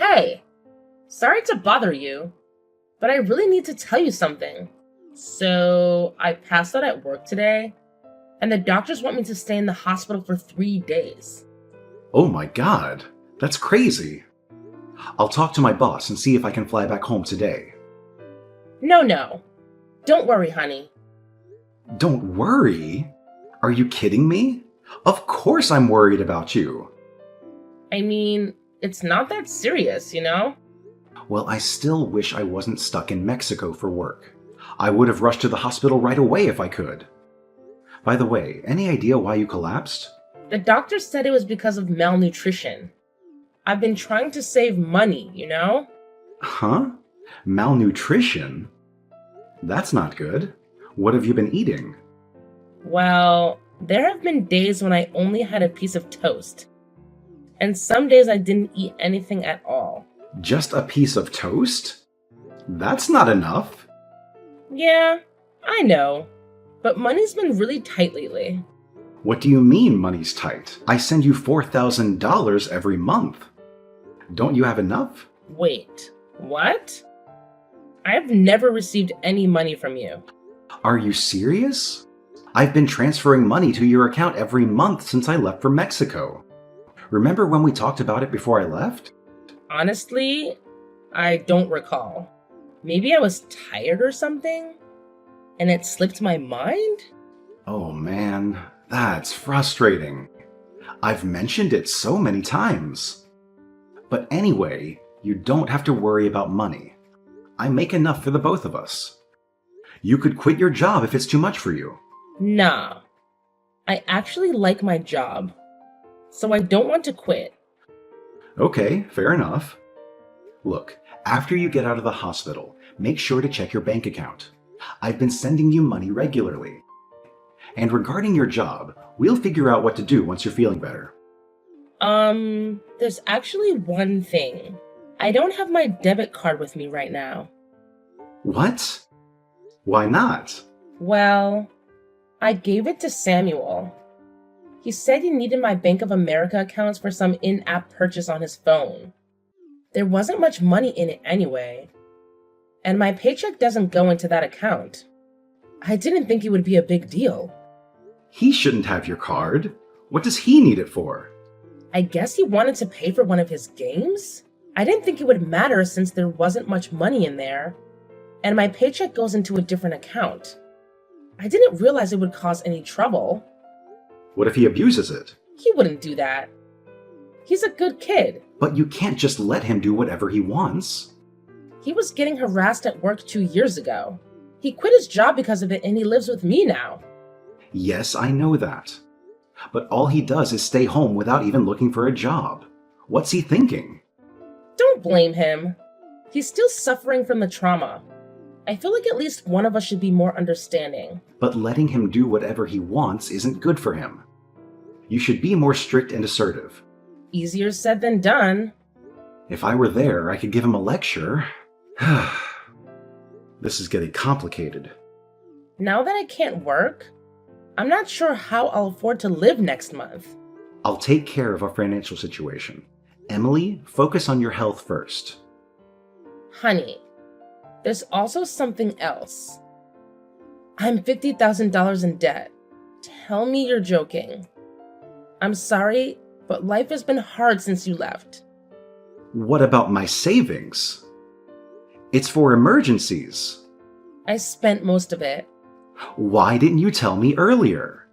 Hey, sorry to bother you, but I really need to tell you something. So, I passed out at work today, and the doctors want me to stay in the hospital for 3 days. Oh my god, that's crazy. I'll talk to my boss and see if I can fly back home today. No. Don't worry, honey. Don't worry? Are you kidding me? Of course I'm worried about you. I mean, it's not that serious, you know? Well, I still wish I wasn't stuck in Mexico for work. I would have rushed to the hospital right away if I could. By the way, any idea why you collapsed? The doctor said it was because of malnutrition. I've been trying to save money, you know? Huh? Malnutrition? That's not good. What have you been eating? Well, there have been days when I only had a piece of toast. And some days I didn't eat anything at all. Just a piece of toast? That's not enough. Yeah, I know. But money's been really tight lately. What do you mean money's tight? I send you $4,000 every month. Don't you have enough? Wait, what? I've never received any money from you. Are you serious? I've been transferring money to your account every month since I left for Mexico. Remember when we talked about it before I left? Honestly, I don't recall. Maybe I was tired or something? And it slipped my mind? Oh man, that's frustrating. I've mentioned it so many times. But anyway, you don't have to worry about money. I make enough for the both of us. You could quit your job if it's too much for you. Nah. I actually like my job. So I don't want to quit. Okay, fair enough. Look, after you get out of the hospital, make sure to check your bank account. I've been sending you money regularly. And regarding your job, we'll figure out what to do once you're feeling better. There's actually one thing. I don't have my debit card with me right now. What? Why not? Well, I gave it to Samuel. He said he needed my Bank of America accounts for some in-app purchase on his phone. There wasn't much money in it anyway. And my paycheck doesn't go into that account. I didn't think it would be a big deal. He shouldn't have your card. What does he need it for? I guess he wanted to pay for one of his games? I didn't think it would matter since there wasn't much money in there. And my paycheck goes into a different account. I didn't realize it would cause any trouble. What if he abuses it? He wouldn't do that. He's a good kid. But you can't just let him do whatever he wants. He was getting harassed at work 2 years ago. He quit his job because of it and he lives with me now. Yes, I know that. But all he does is stay home without even looking for a job. What's he thinking? Don't blame him. He's still suffering from the trauma. I feel like at least one of us should be more understanding. But letting him do whatever he wants isn't good for him. You should be more strict and assertive. Easier said than done. If I were there, I could give him a lecture. This is getting complicated. Now that I can't work, I'm not sure how I'll afford to live next month. I'll take care of our financial situation. Emily, focus on your health first. Honey, there's also something else. I'm $50,000 in debt. Tell me you're joking. I'm sorry, but life has been hard since you left. What about my savings? It's for emergencies. I spent most of it. Why didn't you tell me earlier?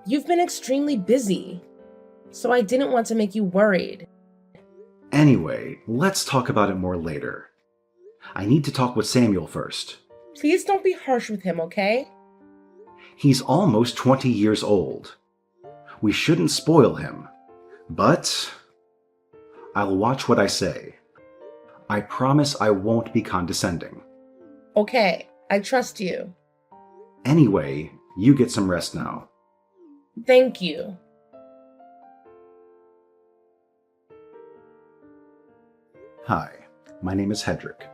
You've been extremely busy, so I didn't want to make you worried. Anyway, let's talk about it more later. I need to talk with Samuel first. Please don't be harsh with him, okay? He's almost 20 years old. We shouldn't spoil him. But I'll watch what I say. I promise I won't be condescending. Okay, I trust you. Anyway, you get some rest now. Thank you. Hi, my name is Hedrick.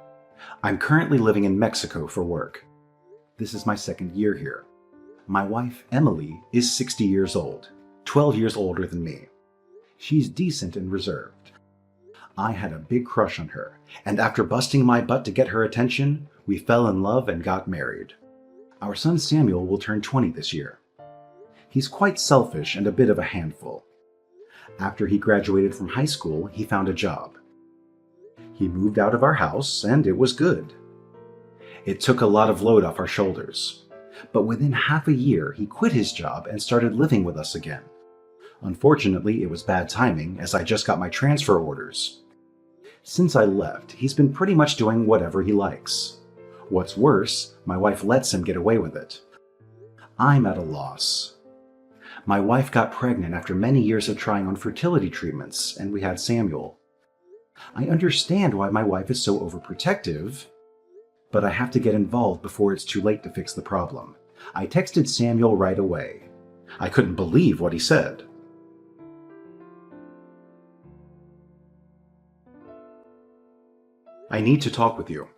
I'm currently living in Mexico for work. This is my second year here. My wife, Emily, is 60 years old, 12 years older than me. She's decent and reserved. I had a big crush on her, and after busting my butt to get her attention, we fell in love and got married. Our son Samuel will turn 20 this year. He's quite selfish and a bit of a handful. After he graduated from high school, he found a job. He moved out of our house, and it was good. It took a lot of load off our shoulders, but within half a year, he quit his job and started living with us again. Unfortunately, it was bad timing, as I just got my transfer orders. Since I left, he's been pretty much doing whatever he likes. What's worse, my wife lets him get away with it. I'm at a loss. My wife got pregnant after many years of trying on fertility treatments, and we had Samuel. I understand why my wife is so overprotective, but I have to get involved before it's too late to fix the problem. I texted Samuel right away. I couldn't believe what he said. I need to talk with you.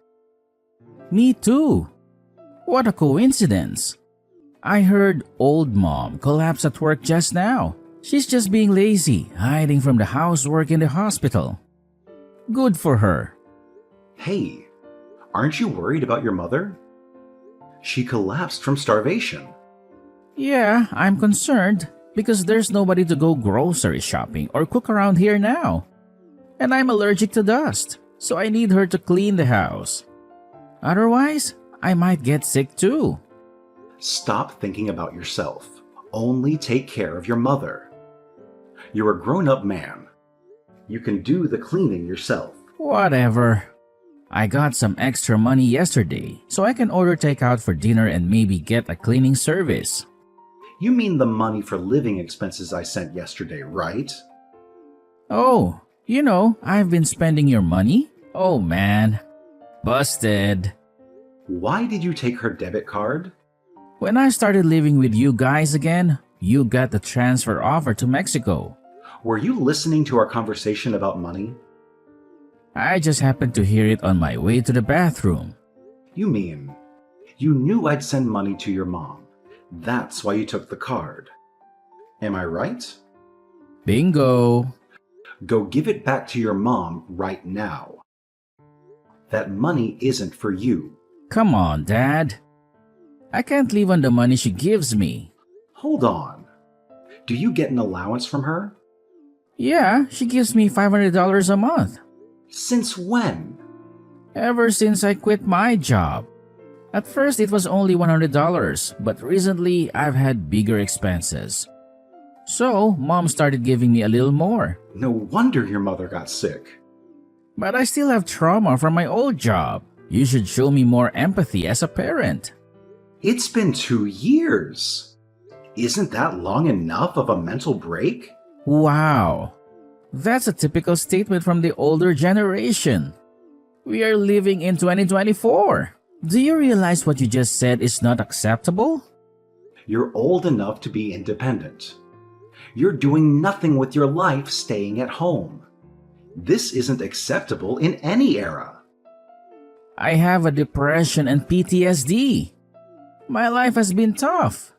Me too. What a coincidence. I heard old mom collapse at work just now. She's just being lazy, hiding from the housework in the hospital. Good for her. Hey, aren't you worried about your mother? She collapsed from starvation. Yeah, I'm concerned because there's nobody to go grocery shopping or cook around here now. And I'm allergic to dust, so I need her to clean the house. Otherwise, I might get sick too. Stop thinking about yourself. Only take care of your mother. You're a grown-up man. You can do the cleaning yourself. Whatever. I got some extra money yesterday, so I can order takeout for dinner and maybe get a cleaning service. You mean the money for living expenses I sent yesterday, right? Oh, I've been spending your money? Oh man. Busted. Why did you take her debit card? When I started living with you guys again, you got the transfer offer to Mexico. Were you listening to our conversation about money? I just happened to hear it on my way to the bathroom. You mean, you knew I'd send money to your mom. That's why you took the card. Am I right? Bingo. Go give it back to your mom right now. That money isn't for you. Come on, Dad. I can't live on the money she gives me. Hold on. Do you get an allowance from her? Yeah, she gives me $500 a month. Since when? Ever since I quit my job. At first it was only $100, but recently I've had bigger expenses. So, Mom started giving me a little more. No wonder your mother got sick. But I still have trauma from my old job. You should show me more empathy as a parent. It's been 2 years. Isn't that long enough of a mental break? Wow. That's a typical statement from the older generation. We are living in 2024. Do you realize what you just said is not acceptable? You're old enough to be independent. You're doing nothing with your life staying at home. This isn't acceptable in any era. I have a depression and PTSD. My life has been tough.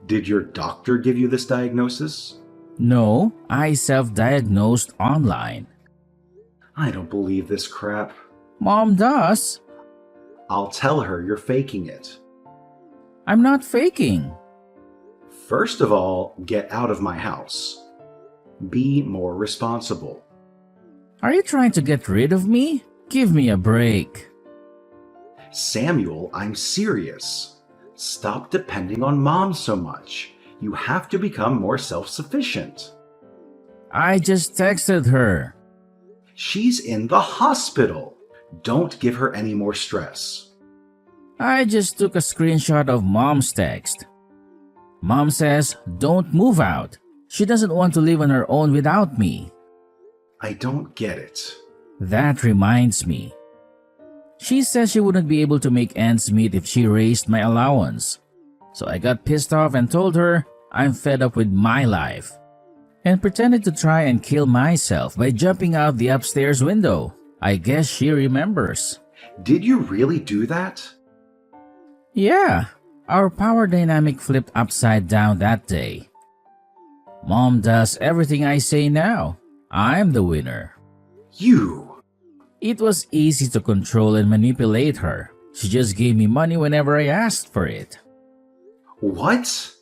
Did your doctor give you this diagnosis? No, I self-diagnosed online. I don't believe this crap. Mom does. I'll tell her you're faking it. I'm not faking. First of all, get out of my house. Be more responsible. Are you trying to get rid of me? Give me a break. Samuel, I'm serious. Stop depending on Mom so much. You have to become more self-sufficient. I just texted her. She's in the hospital. Don't give her any more stress. I just took a screenshot of Mom's text. Mom says, don't move out. She doesn't want to live on her own without me. I don't get it. That reminds me. She says she wouldn't be able to make ends meet if she raised my allowance. So I got pissed off and told her I'm fed up with my life and pretended to try and kill myself by jumping out the upstairs window. I guess she remembers. Did you really do that? Yeah, our power dynamic flipped upside down that day. Mom does everything I say now. I'm the winner. You. It was easy to control and manipulate her. She just gave me money whenever I asked for it. What?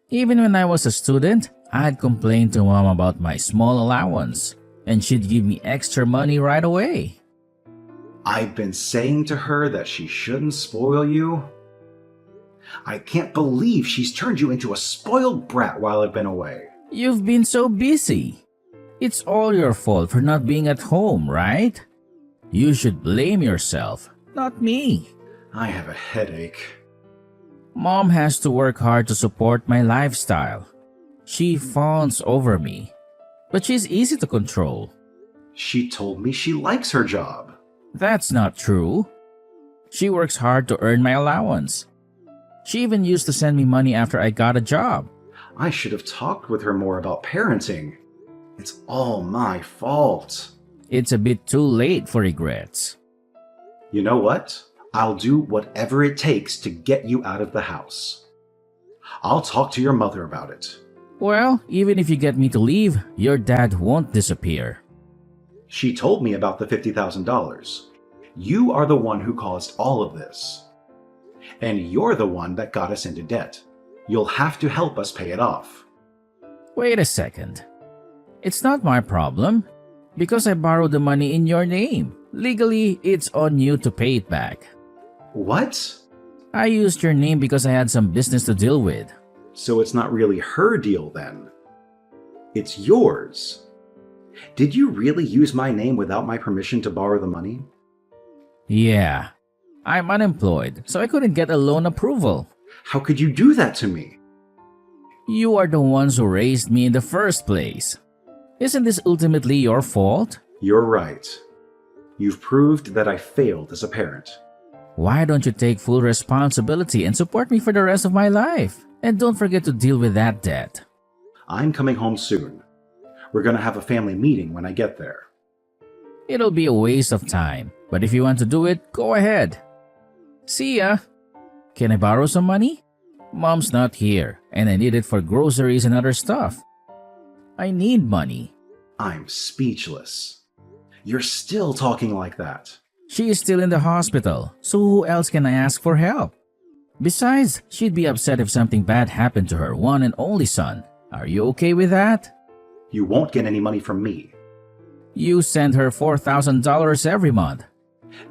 Even when I was a student, I'd complain to mom about my small allowance, and she'd give me extra money right away. I've been saying to her that she shouldn't spoil you. I can't believe she's turned you into a spoiled brat while I've been away. You've been so busy. It's all your fault for not being at home, right? You should blame yourself, not me. I have a headache. Mom has to work hard to support my lifestyle. She fawns over me, but she's easy to control. She told me she likes her job. That's not true. She works hard to earn my allowance. She even used to send me money after I got a job. I should have talked with her more about parenting. It's all my fault. It's a bit too late for regrets. You know what? I'll do whatever it takes to get you out of the house. I'll talk to your mother about it. Well, even if you get me to leave, your dad won't disappear. She told me about the $50,000. You are the one who caused all of this. And you're the one that got us into debt. You'll have to help us pay it off. Wait a second. It's not my problem. Because I borrowed the money in your name. Legally, it's on you to pay it back. What? I used your name because I had some business to deal with. So it's not really her deal then. It's yours. Did you really use my name without my permission to borrow the money? Yeah. I'm unemployed, so I couldn't get a loan approval. How could you do that to me? You are the ones who raised me in the first place. Isn't this ultimately your fault? You're right. You've proved that I failed as a parent. Why don't you take full responsibility and support me for the rest of my life? And don't forget to deal with that debt. I'm coming home soon. We're gonna have a family meeting when I get there. It'll be a waste of time, but if you want to do it, go ahead. See ya. Can I borrow some money? Mom's not here, and I need it for groceries and other stuff. I need money. I'm speechless. You're still talking like that. She is still in the hospital, so who else can I ask for help? Besides, she'd be upset if something bad happened to her one and only son. Are you okay with that? You won't get any money from me. You send her $4,000 every month.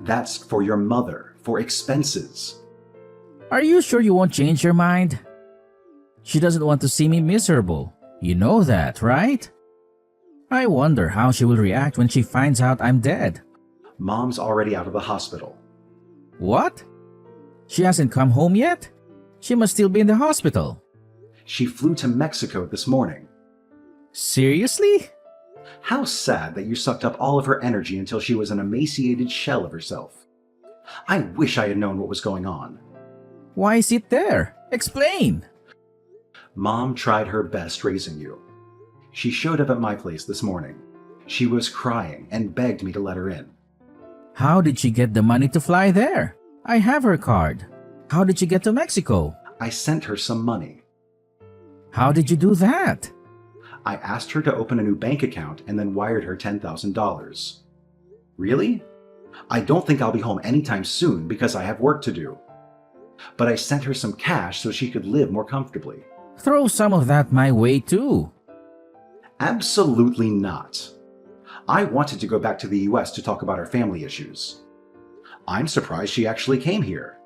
That's for your mother, for expenses. Are you sure you won't change your mind? She doesn't want to see me miserable. You know that, right? I wonder how she will react when she finds out I'm dead. Mom's already out of the hospital. What? She hasn't come home yet? She must still be in the hospital. She flew to Mexico this morning. Seriously? How sad that you sucked up all of her energy until she was an emaciated shell of herself. I wish I had known what was going on. Why sit there? Explain. Mom tried her best raising you. She showed up at my place this morning. She was crying and begged me to let her in. How did she get the money to fly there? I have her card. How did she get to Mexico? I sent her some money. How did you do that? I asked her to open a new bank account and then wired her $10,000. Really? I don't think I'll be home anytime soon because I have work to do. But I sent her some cash so she could live more comfortably. Throw some of that my way too. Absolutely not. I wanted to go back to the US to talk about our family issues. I'm surprised she actually came here.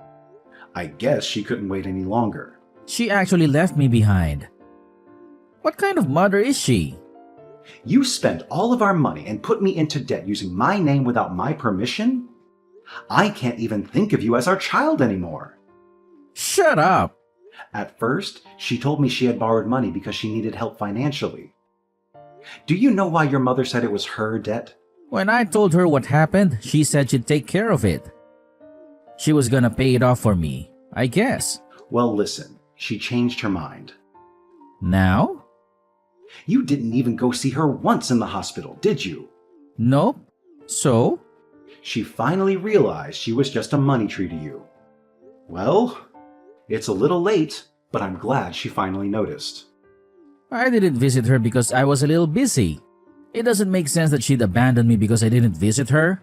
I guess she couldn't wait any longer. She actually left me behind. What kind of mother is she? You spent all of our money and put me into debt using my name without my permission? I can't even think of you as our child anymore. Shut up! At first, she told me she had borrowed money because she needed help financially. Do you know why your mother said it was her debt? When I told her what happened, she said she'd take care of it. She was gonna pay it off for me, I guess. Well, listen, she changed her mind. Now? You didn't even go see her once in the hospital, did you? Nope. So? She finally realized she was just a money tree to you. Well, it's a little late, but I'm glad she finally noticed. I didn't visit her because I was a little busy. It doesn't make sense that she'd abandon me because I didn't visit her.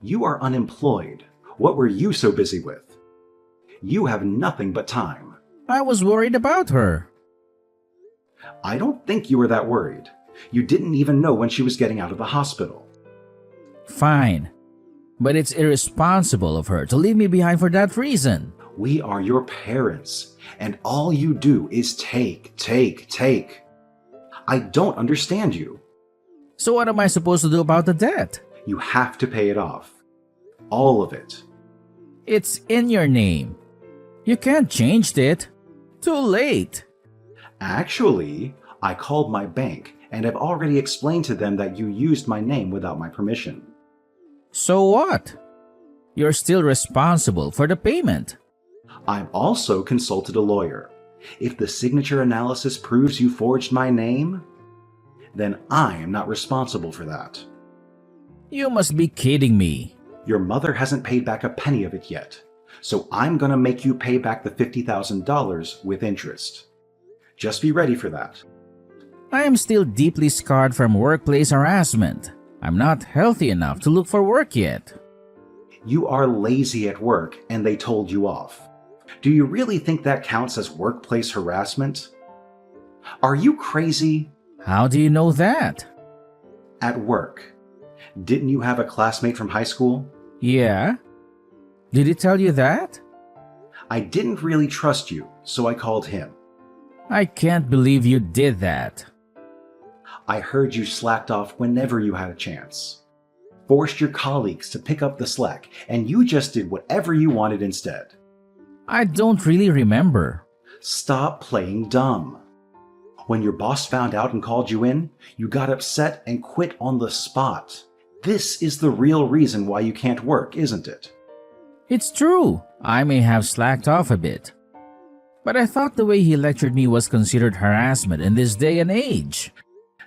You are unemployed. What were you so busy with? You have nothing but time. I was worried about her. I don't think you were that worried. You didn't even know when she was getting out of the hospital. Fine. But it's irresponsible of her to leave me behind for that reason. We are your parents, and all you do is take. I don't understand you. So what am I supposed to do about the debt? You have to pay it off. All of it. It's in your name. You can't change it. Too late. Actually, I called my bank and have already explained to them that you used my name without my permission. So what? You're still responsible for the payment. I've also consulted a lawyer. If the signature analysis proves you forged my name, then I am not responsible for that. You must be kidding me. Your mother hasn't paid back a penny of it yet, so I'm gonna make you pay back the $50,000 with interest. Just be ready for that. I am still deeply scarred from workplace harassment. I'm not healthy enough to look for work yet. You are lazy at work and they told you off. Do you really think that counts as workplace harassment? Are you crazy? How do you know that? At work. Didn't you have a classmate from high school? Yeah? Did he tell you that? I didn't really trust you, so I called him. I can't believe you did that. I heard you slacked off whenever you had a chance. Forced your colleagues to pick up the slack, and you just did whatever you wanted instead. I don't really remember. Stop playing dumb. When your boss found out and called you in, you got upset and quit on the spot. This is the real reason why you can't work, isn't it? It's true. I may have slacked off a bit. But I thought the way he lectured me was considered harassment in this day and age.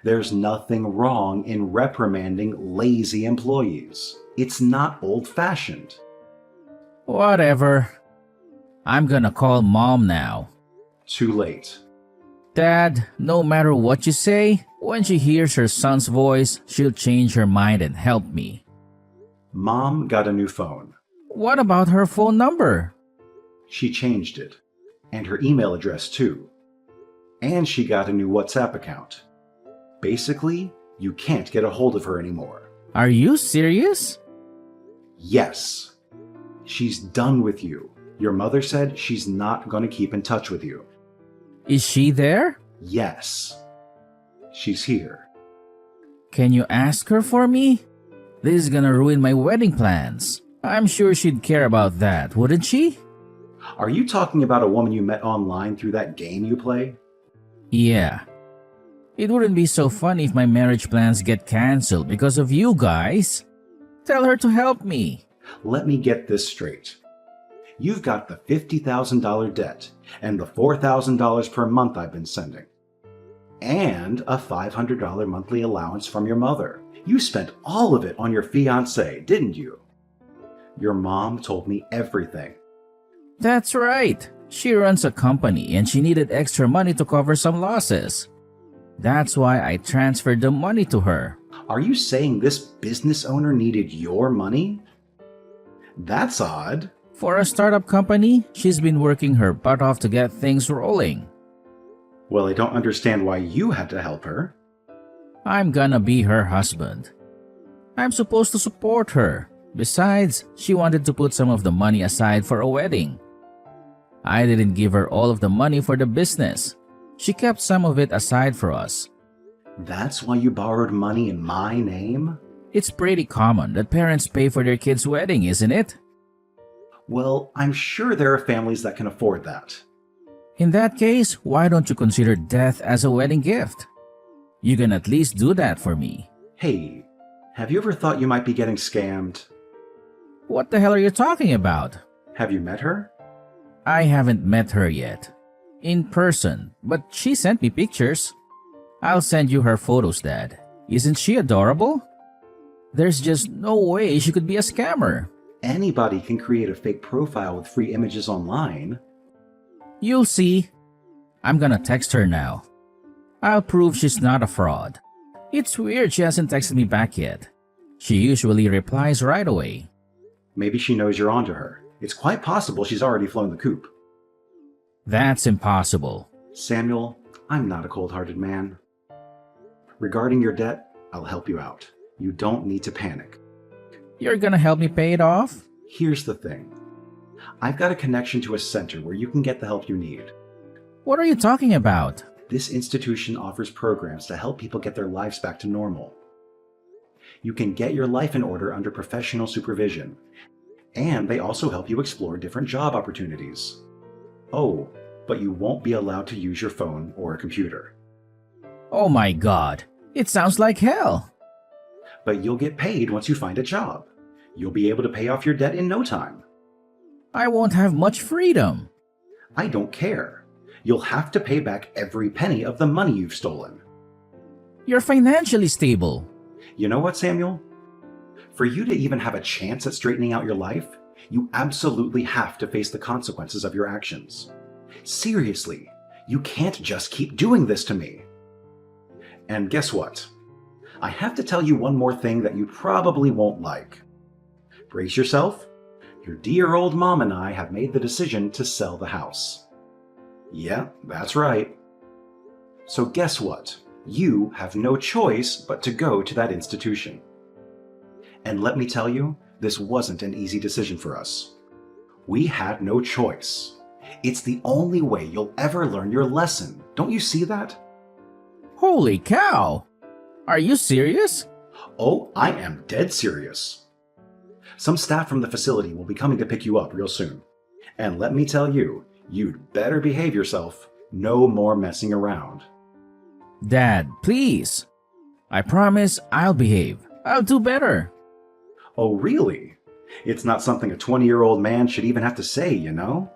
There's nothing wrong in reprimanding lazy employees. It's not old-fashioned. Whatever. I'm gonna call Mom now. Too late. Dad, no matter what you say, when she hears her son's voice, she'll change her mind and help me. Mom got a new phone. What about her phone number? She changed it. And her email address too. And she got a new WhatsApp account. Basically, you can't get a hold of her anymore. Are you serious? Yes. She's done with you. Your mother said she's not going to keep in touch with you. Is she there? Yes. She's here. Can you ask her for me? This is gonna ruin my wedding plans. I'm sure she'd care about that, wouldn't she? Are you talking about a woman you met online through that game you play? Yeah. It wouldn't be so fun if my marriage plans get cancelled because of you guys. Tell her to help me. Let me get this straight. You've got the $50,000 debt and the $4,000 per month I've been sending. And a $500 monthly allowance from your mother. You spent all of it on your fiancé, didn't you? Your mom told me everything. That's right. She runs a company and she needed extra money to cover some losses. That's why I transferred the money to her. Are you saying this business owner needed your money? That's odd. For a startup company, she's been working her butt off to get things rolling. Well, I don't understand why you had to help her. I'm gonna be her husband. I'm supposed to support her. Besides, she wanted to put some of the money aside for a wedding. I didn't give her all of the money for the business. She kept some of it aside for us. That's why you borrowed money in my name? It's pretty common that parents pay for their kids' wedding, isn't it? Well, I'm sure there are families that can afford that. In that case, why don't you consider death as a wedding gift? You can at least do that for me. Hey, have you ever thought you might be getting scammed? What the hell are you talking about? Have you met her? I haven't met her yet. In person, but she sent me pictures. I'll send you her photos, Dad. Isn't she adorable? There's just no way she could be a scammer. Anybody can create a fake profile with free images online. You'll see. I'm gonna text her now. I'll prove she's not a fraud. It's weird she hasn't texted me back yet. She usually replies right away. Maybe she knows you're onto her. It's quite possible she's already flown the coop. That's impossible. Samuel, I'm not a cold-hearted man. Regarding your debt, I'll help you out. You don't need to panic. You're gonna help me pay it off? Here's the thing. I've got a connection to a center where you can get the help you need. What are you talking about? This institution offers programs to help people get their lives back to normal. You can get your life in order under professional supervision, and they also help you explore different job opportunities. Oh, but you won't be allowed to use your phone or a computer. Oh my god, it sounds like hell. But you'll get paid once you find a job. You'll be able to pay off your debt in no time. I won't have much freedom. I don't care. You'll have to pay back every penny of the money you've stolen. You're financially stable. You know what, Samuel? For you to even have a chance at straightening out your life, you absolutely have to face the consequences of your actions. Seriously, you can't just keep doing this to me. And guess what? I have to tell you one more thing that you probably won't like. Brace yourself. Your dear old mom and I have made the decision to sell the house. Yeah, that's right. So guess what? You have no choice but to go to that institution. And let me tell you, this wasn't an easy decision for us. We had no choice. It's the only way you'll ever learn your lesson. Don't you see that? Holy cow! Are you serious? Oh, I am dead serious. Some staff from the facility will be coming to pick you up real soon. And let me tell you, you'd better behave yourself. No more messing around. Dad, please. I promise I'll behave. I'll do better. Oh, really? It's not something a 20-year-old man should even have to say, you know?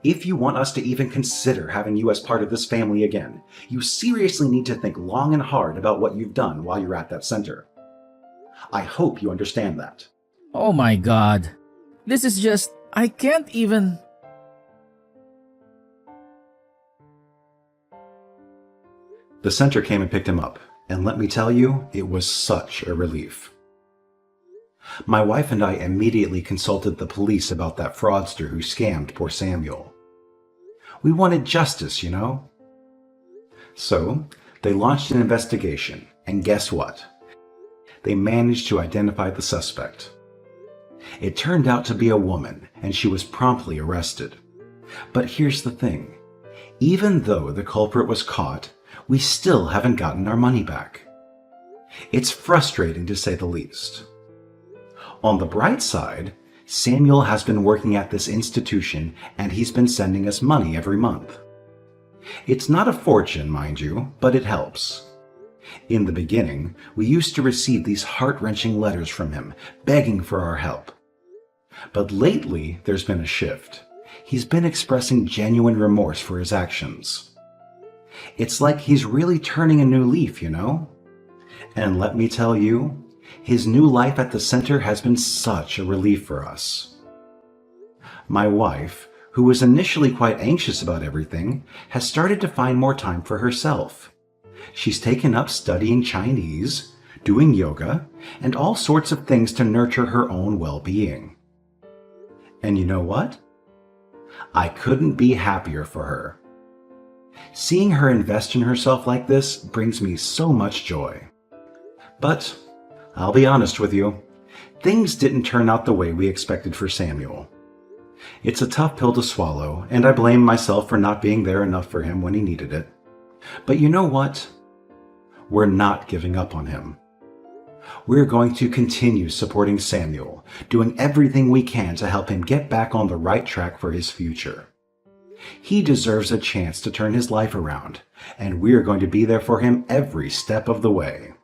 If you want us to even consider having you as part of this family again, you seriously need to think long and hard about what you've done while you're at that center. I hope you understand that. Oh my god. This is just... I can't even... The center came and picked him up, and let me tell you, it was such a relief. My wife and I immediately consulted the police about that fraudster who scammed poor Samuel. We wanted justice, you know? So, they launched an investigation, and guess what? They managed to identify the suspect. It turned out to be a woman, and she was promptly arrested. But here's the thing. Even though the culprit was caught, we still haven't gotten our money back. It's frustrating to say the least. On the bright side, Samuel has been working at this institution and he's been sending us money every month. It's not a fortune, mind you, but it helps. In the beginning, we used to receive these heart-wrenching letters from him, begging for our help. But lately, there's been a shift. He's been expressing genuine remorse for his actions. It's like he's really turning a new leaf, you know? And let me tell you, his new life at the center has been such a relief for us. My wife, who was initially quite anxious about everything, has started to find more time for herself. She's taken up studying Chinese, doing yoga, and all sorts of things to nurture her own well-being. And you know what? I couldn't be happier for her. Seeing her invest in herself like this brings me so much joy. But I'll be honest with you, things didn't turn out the way we expected for Samuel. It's a tough pill to swallow, and I blame myself for not being there enough for him when he needed it. But you know what? We're not giving up on him. We're going to continue supporting Samuel, doing everything we can to help him get back on the right track for his future. He deserves a chance to turn his life around, and we're going to be there for him every step of the way.